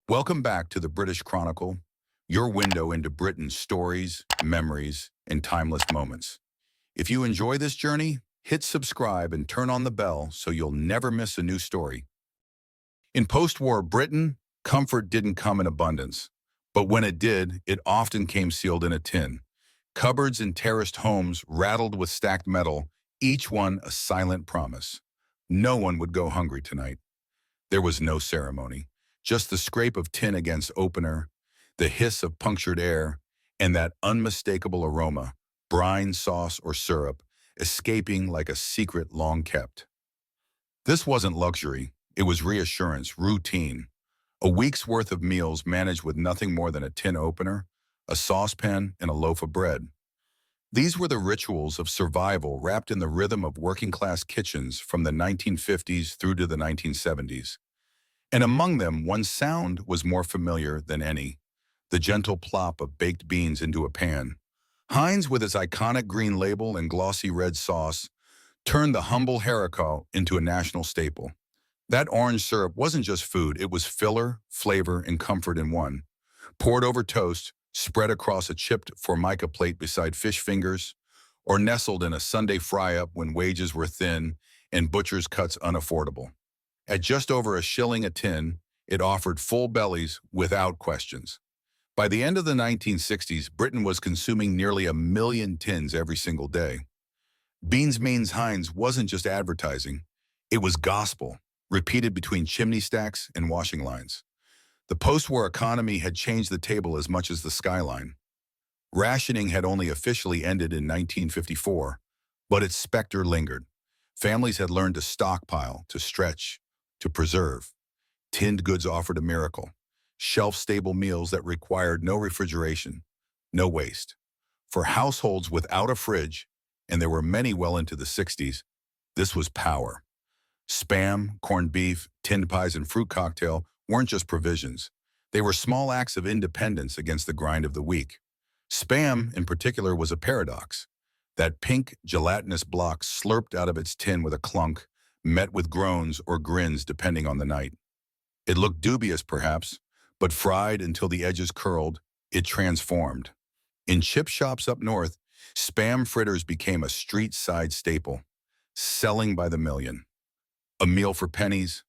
Welcome back to the British Chronicle, your window into Britain's stories, memories, and timeless moments. If you enjoy this journey, hit subscribe and turn on the bell so you'll never miss a new story. In post-war Britain, comfort didn't come in abundance, but when it did, it often came sealed in a tin. Cupboards and terraced homes rattled with stacked metal, each one a silent promise. No one would go hungry tonight. There was no ceremony, just the scrape of tin against opener, the hiss of punctured air, and that unmistakable aroma, brine, sauce, or syrup, escaping like a secret long kept. This wasn't luxury, it was reassurance, routine. A week's worth of meals managed with nothing more than a tin opener, a saucepan, and a loaf of bread. These were the rituals of survival wrapped in the rhythm of working-class kitchens from the 1950s through to the 1970s. And among them, one sound was more familiar than any, the gentle plop of baked beans into a pan. Heinz, with its iconic green label and glossy red sauce, turned the humble haricot into a national staple. That orange syrup wasn't just food, it was filler, flavor, and comfort in one. Poured over toast, spread across a chipped formica plate beside fish fingers, or nestled in a Sunday fry-up when wages were thin and butcher's cuts unaffordable. At just over a shilling a tin, it offered full bellies without questions. By the end of the 1960s, Britain was consuming nearly 1 million tins every single day. Beans Means Heinz wasn't just advertising, it was gospel, repeated between chimney stacks and washing lines. The post-war economy had changed the table as much as the skyline. Rationing had only officially ended in 1954, but its specter lingered. Families had learned to stockpile, to stretch, to preserve. Tinned goods offered a miracle. Shelf-stable meals that required no refrigeration, no waste. For households without a fridge, and there were many well into the 60s, this was power. Spam, corned beef, tinned pies, and fruit cocktail weren't just provisions. They were small acts of independence against the grind of the week. Spam, in particular, was a paradox. That pink, gelatinous block slurped out of its tin with a clunk, met with groans or grins depending on the night. It looked dubious, perhaps, but fried until the edges curled, it transformed. In chip shops up north, Spam fritters became a street-side staple, selling by the million. A meal for pennies,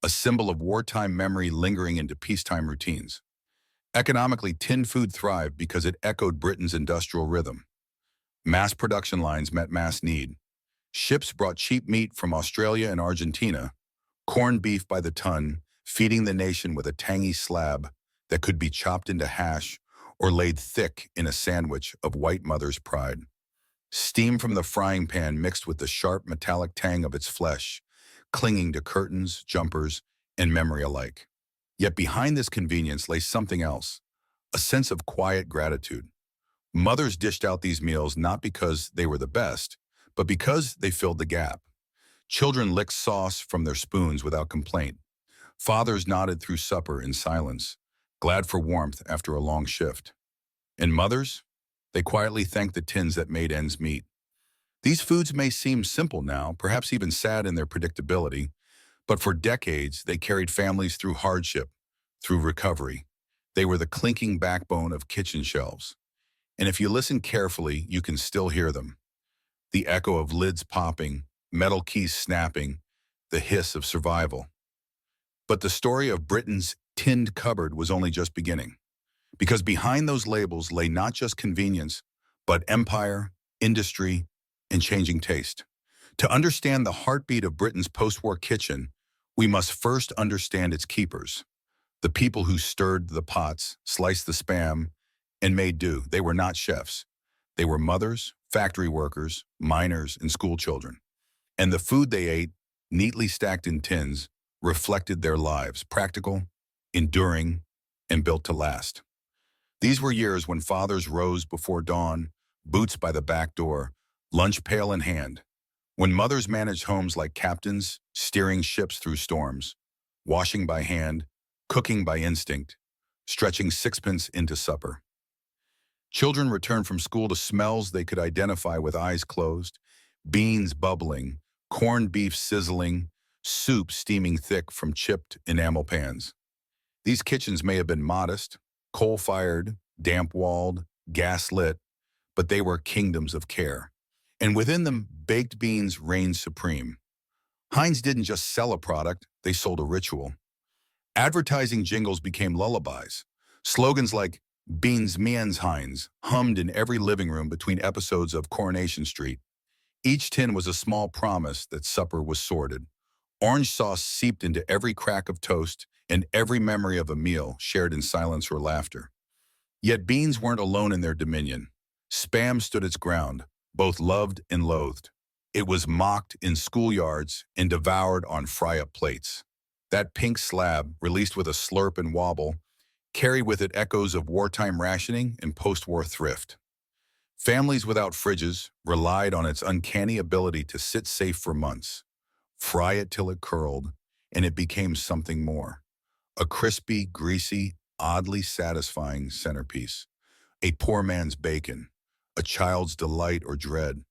a symbol of wartime memory lingering into peacetime routines. Economically, tin food thrived because it echoed Britain's industrial rhythm. Mass production lines met mass need. Ships brought cheap meat from Australia and Argentina, corned beef by the ton, feeding the nation with a tangy slab that could be chopped into hash or laid thick in a sandwich of white mother's pride. Steam from the frying pan mixed with the sharp metallic tang of its flesh, clinging to curtains, jumpers, and memory alike. Yet behind this convenience lay something else, a sense of quiet gratitude. Mothers dished out these meals not because they were the best, but because they filled the gap. Children licked sauce from their spoons without complaint. Fathers nodded through supper in silence, glad for warmth after a long shift. And mothers? They quietly thanked the tins that made ends meet. These foods may seem simple now, perhaps even sad in their predictability, but for decades they carried families through hardship, through recovery. They were the clinking backbone of kitchen shelves. And if you listen carefully, you can still hear them. The echo of lids popping, metal keys snapping, the hiss of survival. But the story of Britain's tinned cupboard was only just beginning, because behind those labels lay not just convenience, but empire, industry, and changing taste. To understand the heartbeat of Britain's post-war kitchen, we must first understand its keepers, the people who stirred the pots, sliced the spam, and made do. They were not chefs. They were mothers, factory workers, miners, and school children. And the food they ate, neatly stacked in tins, reflected their lives, practical, enduring, and built to last. These were years when fathers rose before dawn, boots by the back door, lunch pail in hand. When mothers managed homes like captains, steering ships through storms, washing by hand, cooking by instinct, stretching sixpence into supper. Children returned from school to smells they could identify with eyes closed, beans bubbling, corned beef sizzling, soup steaming thick from chipped enamel pans. These kitchens may have been modest, coal-fired, damp-walled, gas-lit, but they were kingdoms of care. And within them, baked beans reigned supreme. Heinz didn't just sell a product, they sold a ritual. Advertising jingles became lullabies. Slogans like Beans Miens Heinz hummed in every living room between episodes of Coronation Street. Each tin was a small promise that supper was sorted. Orange sauce seeped into every crack of toast and every memory of a meal shared in silence or laughter. Yet beans weren't alone in their dominion. Spam stood its ground, both loved and loathed. It was mocked in schoolyards and devoured on fry-up plates. That pink slab, released with a slurp and wobble, carried with it echoes of wartime rationing and post-war thrift. Families without fridges relied on its uncanny ability to sit safe for months. Fry it till it curled, and it became something more. A crispy, greasy, oddly satisfying centerpiece. A poor man's bacon, a child's delight or dread.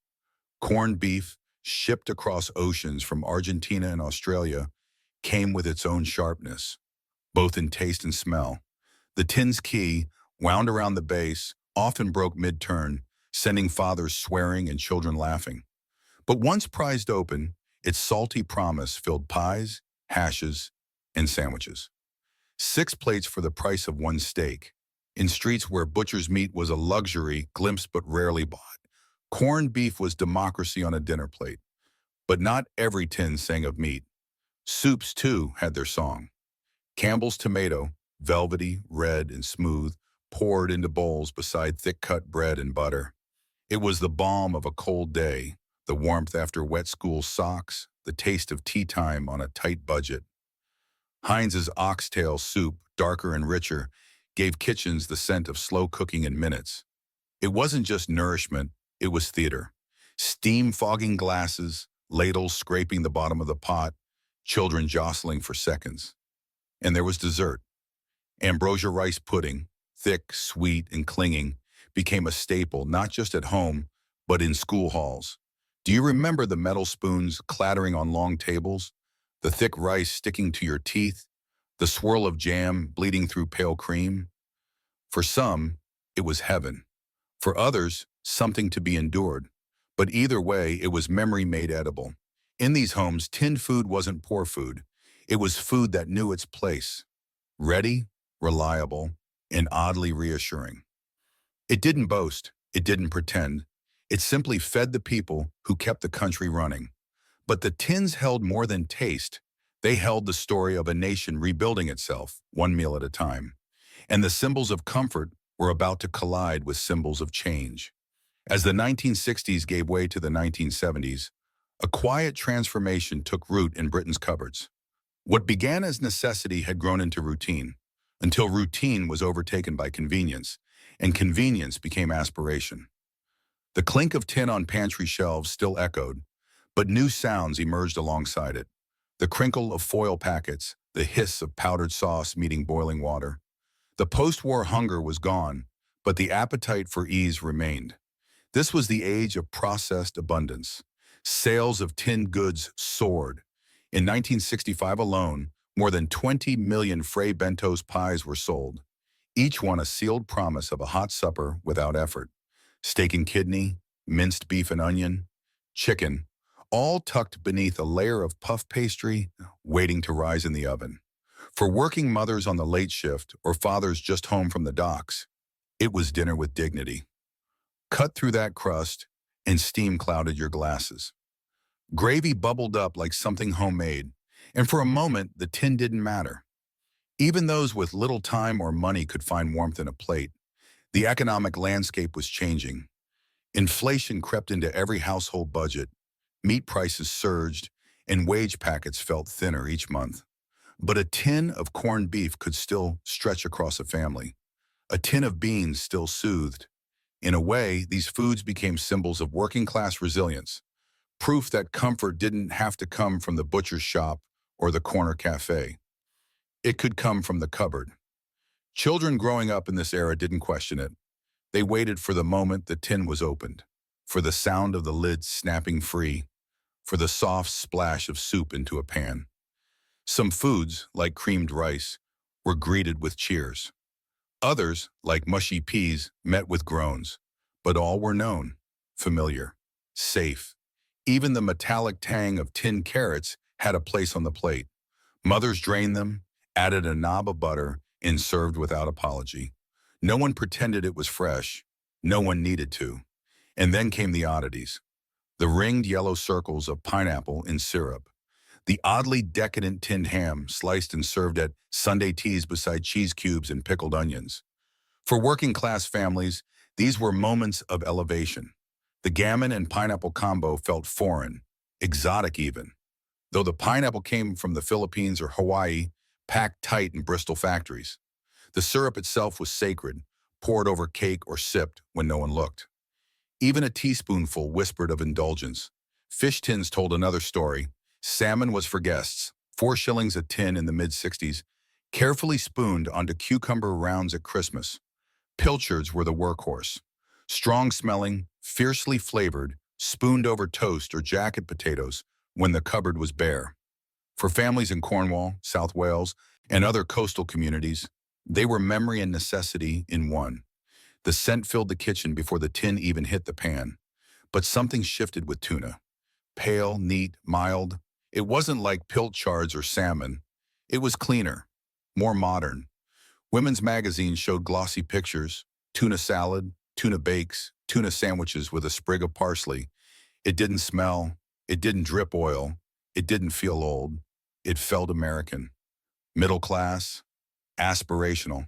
Corned beef, shipped across oceans from Argentina and Australia, came with its own sharpness, both in taste and smell. The tin's key, wound around the base, often broke mid-turn, sending fathers swearing and children laughing. But once prized open, its salty promise filled pies, hashes, and sandwiches. 6 plates for the price of 1 steak. In streets where butcher's meat was a luxury glimpsed but rarely bought, corned beef was democracy on a dinner plate. But not every tin sang of meat. Soups, too, had their song. Campbell's tomato, velvety, red, and smooth, poured into bowls beside thick-cut bread and butter. It was the balm of a cold day, the warmth after wet school socks, the taste of tea time on a tight budget. Heinz's oxtail soup, darker and richer, gave kitchens the scent of slow cooking in minutes. It wasn't just nourishment, it was theater. Steam fogging glasses, ladles scraping the bottom of the pot, children jostling for seconds. And there was dessert. Ambrosia rice pudding, thick, sweet, and clinging, became a staple not just at home, but in school halls. Do you remember the metal spoons clattering on long tables, the thick rice sticking to your teeth, the swirl of jam bleeding through pale cream? For some, it was heaven. For others, something to be endured. But either way, it was memory made edible. In these homes, tinned food wasn't poor food. It was food that knew its place. Ready, reliable, and oddly reassuring. It didn't boast. It didn't pretend. It simply fed the people who kept the country running. But the tins held more than taste. They held the story of a nation rebuilding itself, one meal at a time. And the symbols of comfort were about to collide with symbols of change. As the 1960s gave way to the 1970s, a quiet transformation took root in Britain's cupboards. What began as necessity had grown into routine, until routine was overtaken by convenience, and convenience became aspiration. The clink of tin on pantry shelves still echoed, but new sounds emerged alongside it. The crinkle of foil packets, the hiss of powdered sauce meeting boiling water. The post-war hunger was gone, but the appetite for ease remained. This was the age of processed abundance. Sales of tinned goods soared. In 1965 alone, more than 20 million Frey Bento's pies were sold, each one a sealed promise of a hot supper without effort. Steak and kidney, minced beef and onion, chicken, all tucked beneath a layer of puff pastry waiting to rise in the oven. For working mothers on the late shift or fathers just home from the docks, it was dinner with dignity. Cut through that crust, and steam clouded your glasses. Gravy bubbled up like something homemade, and for a moment, the tin didn't matter. Even those with little time or money could find warmth in a plate. The economic landscape was changing. Inflation crept into every household budget, meat prices surged, and wage packets felt thinner each month. But a tin of corned beef could still stretch across a family. A tin of beans still soothed. In a way, these foods became symbols of working-class resilience, proof that comfort didn't have to come from the butcher's shop or the corner cafe. It could come from the cupboard. Children growing up in this era didn't question it. They waited for the moment the tin was opened, for the sound of the lid snapping free, for the soft splash of soup into a pan. Some foods, like creamed rice, were greeted with cheers. Others, like mushy peas, met with groans. But all were known, familiar, safe. Even the metallic tang of tinned carrots had a place on the plate. Mothers drained them, added a knob of butter, and served without apology. No one pretended it was fresh. No one needed to. And then came the oddities. The ringed yellow circles of pineapple in syrup. The oddly decadent tinned ham sliced and served at Sunday teas beside cheese cubes and pickled onions. For working-class families, these were moments of elevation. The gammon and pineapple combo felt foreign, exotic even. Though the pineapple came from the Philippines or Hawaii, packed tight in Bristol factories. The syrup itself was sacred, poured over cake or sipped when no one looked. Even a teaspoonful whispered of indulgence. Fish tins told another story. Salmon was for guests, 4 shillings a tin in the mid-60s, carefully spooned onto cucumber rounds at Christmas. Pilchards were the workhorse. Strong-smelling, fiercely flavored, spooned over toast or jacket potatoes when the cupboard was bare. For families in Cornwall, South Wales, and other coastal communities, they were memory and necessity in one. The scent filled the kitchen before the tin even hit the pan. But something shifted with tuna. Pale, neat, mild. It wasn't like pilchards or salmon. It was cleaner, more modern. Women's magazines showed glossy pictures, tuna salad, tuna bakes, tuna sandwiches with a sprig of parsley. It didn't smell, it didn't drip oil, it didn't feel old. It felt American. Middle class, aspirational.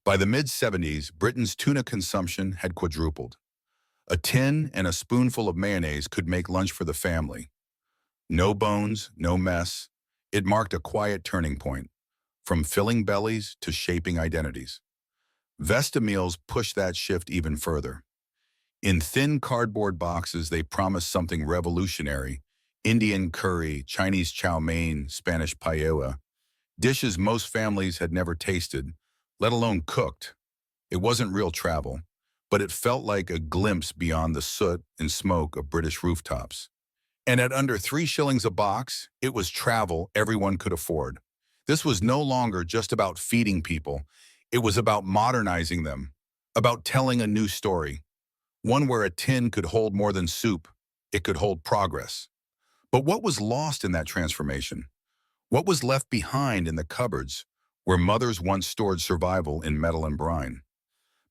By the mid-70s, Britain's tuna consumption had quadrupled. A tin and a spoonful of mayonnaise could make lunch for the family. No bones, no mess. It marked a quiet turning point, from filling bellies to shaping identities. Vesta meals pushed that shift even further. In thin cardboard boxes, they promised something revolutionary: Indian curry, Chinese chow mein, Spanish paella, dishes most families had never tasted, let alone cooked. It wasn't real travel, but it felt like a glimpse beyond the soot and smoke of British rooftops. And at under 3 shillings a box, it was travel everyone could afford. This was no longer just about feeding people. It was about modernizing them, about telling a new story, one where a tin could hold more than soup. It could hold progress. But what was lost in that transformation? What was left behind in the cupboards where mothers once stored survival in metal and brine?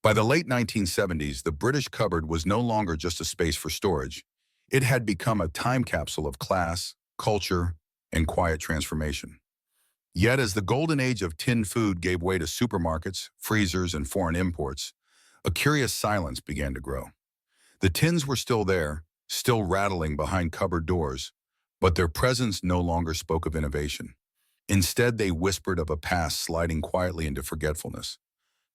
By the late 1970s, the British cupboard was no longer just a space for storage. It had become a time capsule of class, culture, and quiet transformation. Yet as the golden age of tinned food gave way to supermarkets, freezers, and foreign imports, a curious silence began to grow. The tins were still there, still rattling behind cupboard doors, but their presence no longer spoke of innovation. Instead, they whispered of a past sliding quietly into forgetfulness.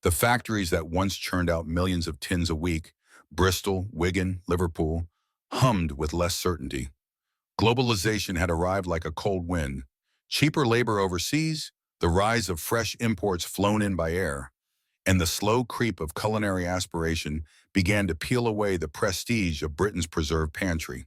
The factories that once churned out millions of tins a week, Bristol, Wigan, Liverpool, hummed with less certainty. Globalization had arrived like a cold wind. Cheaper labor overseas, the rise of fresh imports flown in by air, and the slow creep of culinary aspiration began to peel away the prestige of Britain's preserved pantry.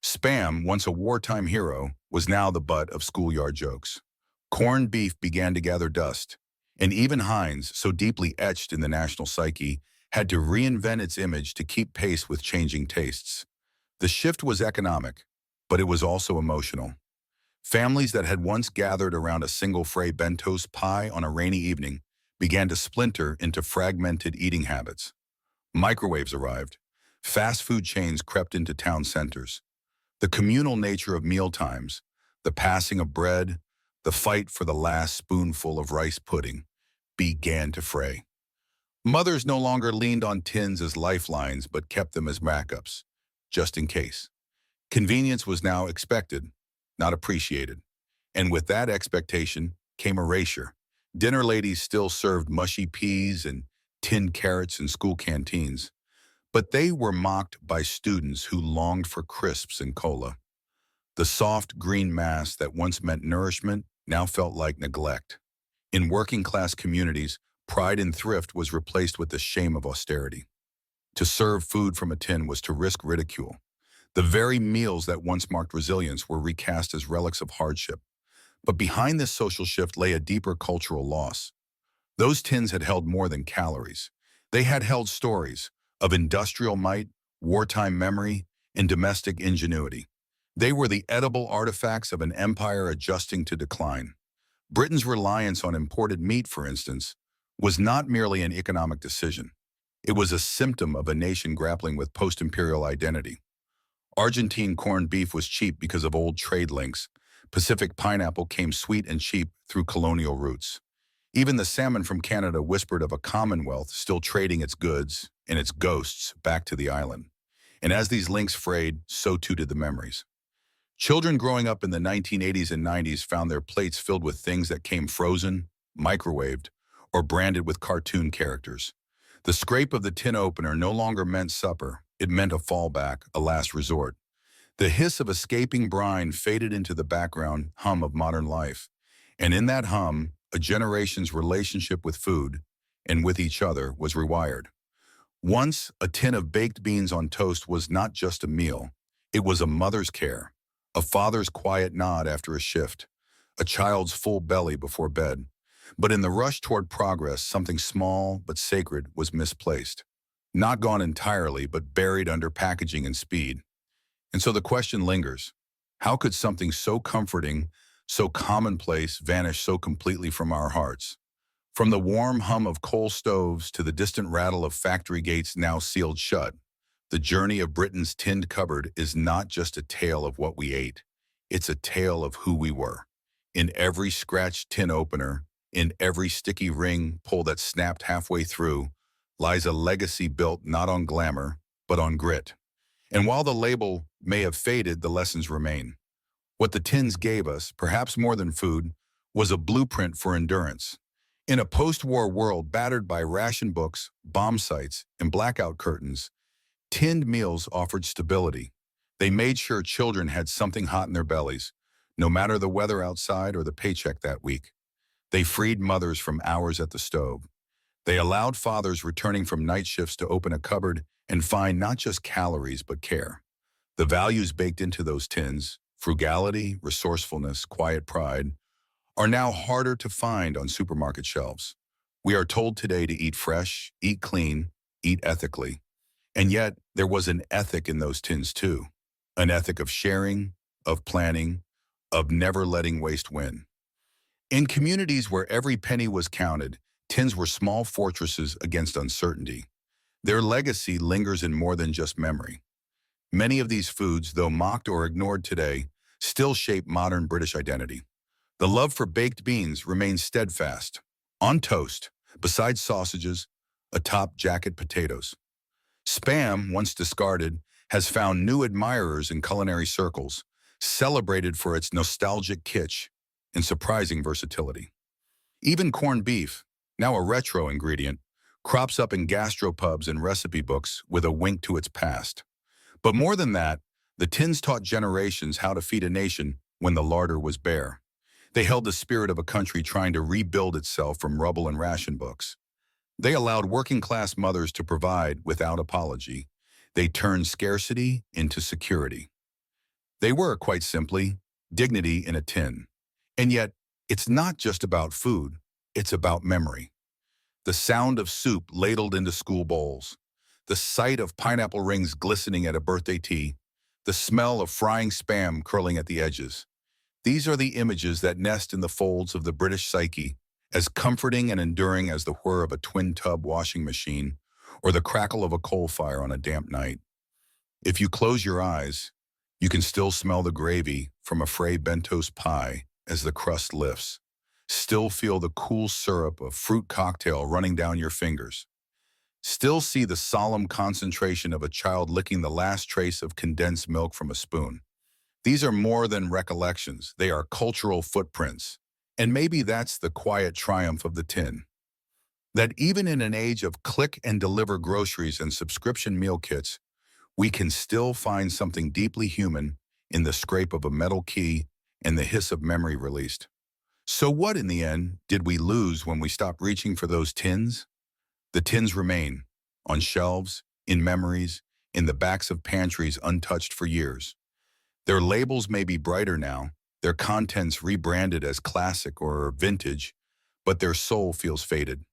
Spam, once a wartime hero, was now the butt of schoolyard jokes. Corned beef began to gather dust, and even Heinz, so deeply etched in the national psyche, had to reinvent its image to keep pace with changing tastes. The shift was economic, but it was also emotional. Families that had once gathered around a single fray bentos pie on a rainy evening began to splinter into fragmented eating habits. Microwaves arrived. Fast food chains crept into town centers. The communal nature of mealtimes, the passing of bread, the fight for the last spoonful of rice pudding, began to fray. Mothers no longer leaned on tins as lifelines but kept them as backups, just in case. Convenience was now expected, not appreciated. And with that expectation came erasure. Dinner ladies still served mushy peas and tinned carrots in school canteens, but they were mocked by students who longed for crisps and cola. The soft green mass that once meant nourishment now felt like neglect. In working-class communities, pride in thrift was replaced with the shame of austerity. To serve food from a tin was to risk ridicule. The very meals that once marked resilience were recast as relics of hardship. But behind this social shift lay a deeper cultural loss. Those tins had held more than calories. They had held stories of industrial might, wartime memory, and domestic ingenuity. They were the edible artifacts of an empire adjusting to decline. Britain's reliance on imported meat, for instance, was not merely an economic decision. It was a symptom of a nation grappling with post-imperial identity. Argentine corned beef was cheap because of old trade links. Pacific pineapple came sweet and cheap through colonial roots. Even the salmon from Canada whispered of a commonwealth still trading its goods and its ghosts back to the island. And as these links frayed, so too did the memories. Children growing up in the 1980s and 90s found their plates filled with things that came frozen, microwaved, or branded with cartoon characters. The scrape of the tin opener no longer meant supper. It meant a fallback, a last resort. The hiss of escaping brine faded into the background hum of modern life. And in that hum, a generation's relationship with food and with each other was rewired. Once, a tin of baked beans on toast was not just a meal. It was a mother's care, a father's quiet nod after a shift, a child's full belly before bed. But in the rush toward progress, something small but sacred was misplaced. Not gone entirely, but buried under packaging and speed. And so the question lingers: how could something so comforting, so commonplace, vanish so completely from our hearts? From the warm hum of coal stoves to the distant rattle of factory gates now sealed shut, the journey of Britain's tinned cupboard is not just a tale of what we ate. It's a tale of who we were. In every scratched tin opener, in every sticky ring pull that snapped halfway through, lies a legacy built not on glamour, but on grit. And while the label may have faded, the lessons remain. What the tins gave us, perhaps more than food, was a blueprint for endurance. In a post-war world battered by ration books, bomb sites, and blackout curtains, tinned meals offered stability. They made sure children had something hot in their bellies, no matter the weather outside or the paycheck that week. They freed mothers from hours at the stove. They allowed fathers returning from night shifts to open a cupboard and find not just calories, but care. The values baked into those tins, frugality, resourcefulness, quiet pride, are now harder to find on supermarket shelves. We are told today to eat fresh, eat clean, eat ethically. And yet, there was an ethic in those tins too. An ethic of sharing, of planning, of never letting waste win. In communities where every penny was counted, tins were small fortresses against uncertainty. Their legacy lingers in more than just memory. Many of these foods, though mocked or ignored today, still shape modern British identity. The love for baked beans remains steadfast, on toast, beside sausages, atop jacket potatoes. Spam, once discarded, has found new admirers in culinary circles, celebrated for its nostalgic kitsch and surprising versatility. Even corned beef, now a retro ingredient, crops up in gastropubs and recipe books with a wink to its past. But more than that, the tins taught generations how to feed a nation when the larder was bare. They held the spirit of a country trying to rebuild itself from rubble and ration books. They allowed working-class mothers to provide without apology. They turned scarcity into security. They were, quite simply, dignity in a tin. And yet, it's not just about food, it's about memory. The sound of soup ladled into school bowls, the sight of pineapple rings glistening at a birthday tea, the smell of frying spam curling at the edges. These are the images that nest in the folds of the British psyche, as comforting and enduring as the whir of a twin-tub washing machine or the crackle of a coal fire on a damp night. If you close your eyes, you can still smell the gravy from a fray bento's pie as the crust lifts, still feel the cool syrup of fruit cocktail running down your fingers, still see the solemn concentration of a child licking the last trace of condensed milk from a spoon. These are more than recollections, they are cultural footprints. And maybe that's the quiet triumph of the tin. That even in an age of click and deliver groceries and subscription meal kits, we can still find something deeply human in the scrape of a metal key and the hiss of memory released. So what, in the end, did we lose when we stopped reaching for those tins? The tins remain, on shelves, in memories, in the backs of pantries untouched for years. Their labels may be brighter now, their contents rebranded as classic or vintage, but their soul feels faded.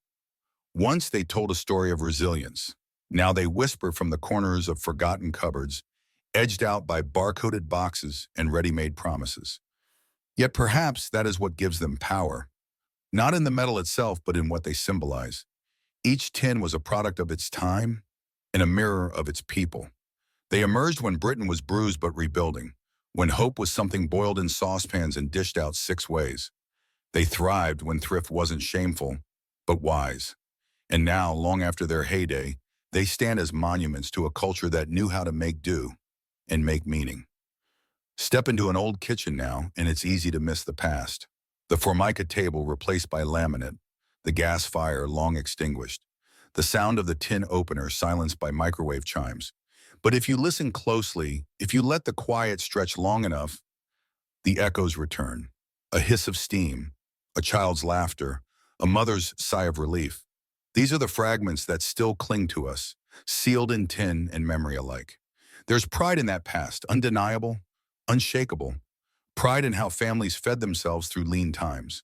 Once they told a story of resilience. Now they whisper from the corners of forgotten cupboards, edged out by barcoded boxes and ready-made promises. Yet perhaps that is what gives them power, not in the metal itself, but in what they symbolize. Each tin was a product of its time and a mirror of its people. They emerged when Britain was bruised but rebuilding, when hope was something boiled in saucepans and dished out 6 ways. They thrived when thrift wasn't shameful, but wise. And now, long after their heyday, they stand as monuments to a culture that knew how to make do and make meaning. Step into an old kitchen now, and it's easy to miss the past. The formica table replaced by laminate, the gas fire long extinguished, the sound of the tin opener silenced by microwave chimes. But if you listen closely, if you let the quiet stretch long enough, the echoes return. A hiss of steam, a child's laughter, a mother's sigh of relief. These are the fragments that still cling to us, sealed in tin and memory alike. There's pride in that past, undeniable, unshakable. Pride in how families fed themselves through lean times,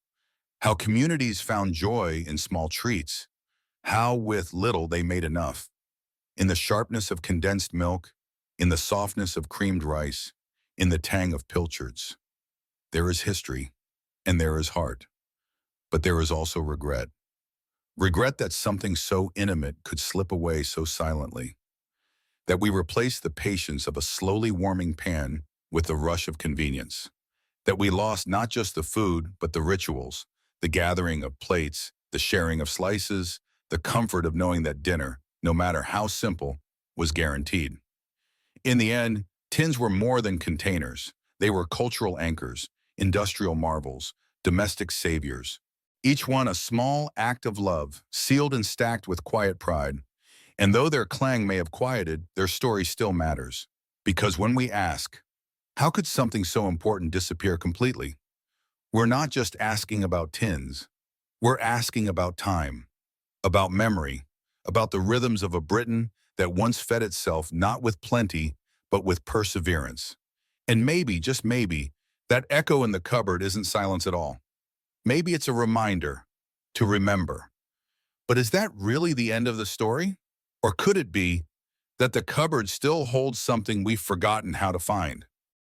how communities found joy in small treats, how with little they made enough. In the sharpness of condensed milk, in the softness of creamed rice, in the tang of pilchards. There is history, and there is heart. But there is also regret. Regret that something so intimate could slip away so silently. That we replaced the patience of a slowly warming pan with the rush of convenience. That we lost not just the food, but the rituals, the gathering of plates, the sharing of slices, the comfort of knowing that dinner, no matter how simple, was guaranteed. In the end, tins were more than containers. They were cultural anchors, industrial marvels, domestic saviors. Each one a small act of love, sealed and stacked with quiet pride. And though their clang may have quieted, their story still matters. Because when we ask, how could something so important disappear completely? We're not just asking about tins. We're asking about time, about memory, about the rhythms of a Britain that once fed itself not with plenty, but with perseverance. And maybe, just maybe, that echo in the cupboard isn't silence at all. Maybe it's a reminder to remember. But is that really the end of the story? Or could it be that the cupboard still holds something we've forgotten how to find?